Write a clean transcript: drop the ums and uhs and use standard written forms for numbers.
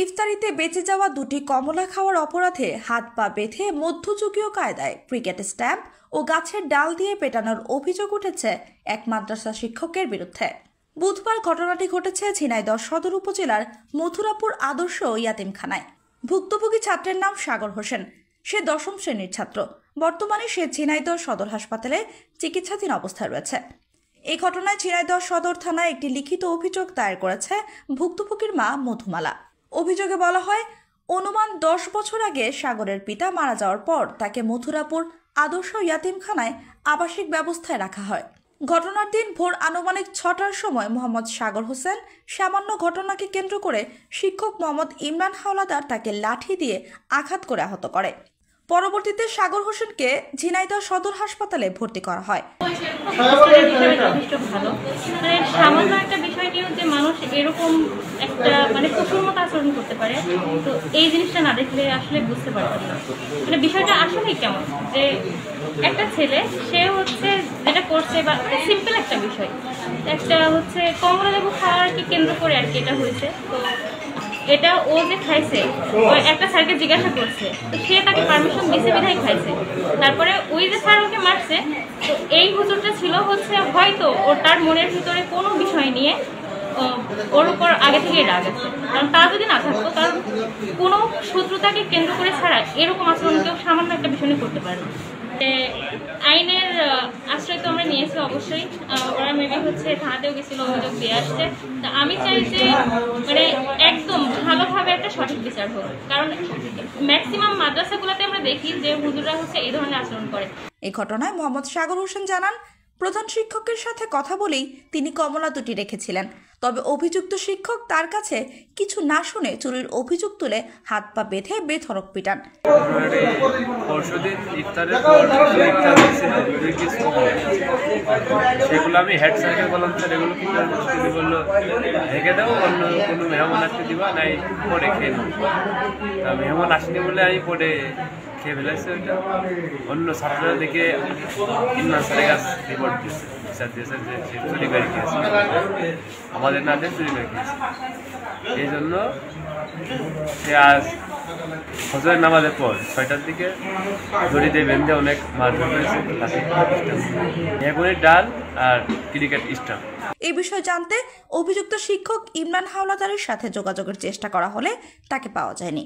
ইফতারিতে বেঁচে যাওয়া দুটি কমলা খাওয়ার অপরাধে হাত পা বেঁধে মধ্যযুগীয় কায়দায় ক্রিকেট স্ট্যাম্প ও গাছের ডাল দিয়ে পেটানোর অভিযোগ উঠেছে এক মাদ্রাসা শিক্ষকের বিরুদ্ধে। বুধবার ঘটনাটি ঘটেছে ঝিনাইদহ সদর উপজেলার মথুরাপুর আদর্শ ইয়াতিমখানায়। ভুক্তভোগী ছাত্রের নাম সাগর হোসেন। সে 10ম শ্রেণীর ছাত্র। বর্তমানে সে ঝিনাইদহ সদর হাসপাতালে চিকিৎসাধীন অবস্থায় রয়েছে। এই ঘটনায় ঝিনাইদহ সদর থানায় একটি লিখিত অভিযোগ দায়ের করেছে ভুক্তভোগীর মা মধুমালা। অভিযোগে বলা হয়, অনুমান 10 বছর আগে সাগরের পিতা মারা যাওয়ার পর তাকে মথুরাপুর আদর্শ ইয়াতিমখানায় আবাসিক ব্যবস্থায় রাখা হয়। ঘটনার দিন ভোর আনুমানিক 6টার সময় মোহাম্মদ সাগর হোসেন সামান্য ঘটনাকে কেন্দ্র করে শিক্ষক মোহাম্মদ ইমরান হাওলাদার তাকে লাঠি দিয়ে আঘাত করে আহত করে। পরবর্তীতে সাগর হোসেনকে ঝিনাইদহ সদর হাসপাতালে ভর্তি করা হয়। সামান্য একটা বিষয় নিয়েও যে মানুষ এরকম একটা পশুর মতো আচরণ করতে পারে, তো এই জিনিসটা না দেখলে আসলে বুঝতে পারতাম না। বিষয়টা আসলে কেমন যে একটা ছেলে সে হচ্ছে যেটা করছে, বা সিম্পল একটা বিষয়, একটা হচ্ছে কমলা লেবু খাওয়ারকে কেন্দ্র করে আর কি এটা হয়েছে। তো এটা ও যে খাইছে, ওই একটা স্যারকে জিজ্ঞাসা করছে, তো সে তাকে পারমিশন দিছে বিধায় খাইছে। তারপরে ওই যে স্যার ওকে মারছে, তো এই হুজুরটা ছিল হচ্ছে হয়তো ওর তার মনের ভিতরে কোনো বিষয় নিয়ে ওর উপর আগে থেকেই রাগ আছে। কারণ তা যদি না থাকতো, কারণ কোনো শত্রুতাকে কেন্দ্র করে ছাড়া এরকম আচরণ কেউ সামান্য একটা বিষয় নিয়ে করতে পারে না। আইনের আশ্রয় তো আমরা নিয়েছি অবশ্যই। ওরা মেবি হচ্ছে থানাতেও গেছিল, অভিযোগ দিয়ে আসছে। আমি চাই যে একদম ভালোভাবে একটা সঠিক বিচার হোক, কারণ ম্যাক্সিমাম মাদ্রাসাগুলোতে আমরা দেখি যে হুজুররা হচ্ছে এই ধরনের আচরণ করে। এই ঘটনায় মোহাম্মদ সাগর হোসেন জানান, প্রধান শিক্ষকের সাথে কথা বলেই তিনি কমলা দুটি রেখেছিলেন। তবে অভিযুক্ত শিক্ষক তার কাছে কিছু না শুনে চুরির অভিযোগ তুলে হাত পা বেঁধে বেধড়ক পিটান। সেগুলো আমি হেড স্যারকে বললাম, স্যার এগুলো কি তিনি বললো রেখে দাও, অন্য কোনো মেহমান আসতে দিবা নাই, পরে খেয়ে নেব। মেহমান আসেনি বলে আমি পরে খেয়ে ফেলেছি। ওইটা অন্য ছাত্ররা দেখে ইমরান স্যারের কাছে রিপোর্ট দিয়েছে, স্যার দিয়েছে যে সে চুরি করে খেয়েছে, আমাদের না দিয়ে চুরি করে খেয়েছে। এই জন্য সে আজ ফজরের নামাজের পর 6টার দিকে দড়ি দিয়ে বেঁধে অনেক মারধর করেছে, এখনই ডাল আর ক্রিকেট স্টাম্প। এই বিষয়ে জানতে অভিযুক্ত শিক্ষক ইমরান হাওলাদারের সাথে যোগাযোগের চেষ্টা করা হলে তাকে পাওয়া যায়নি।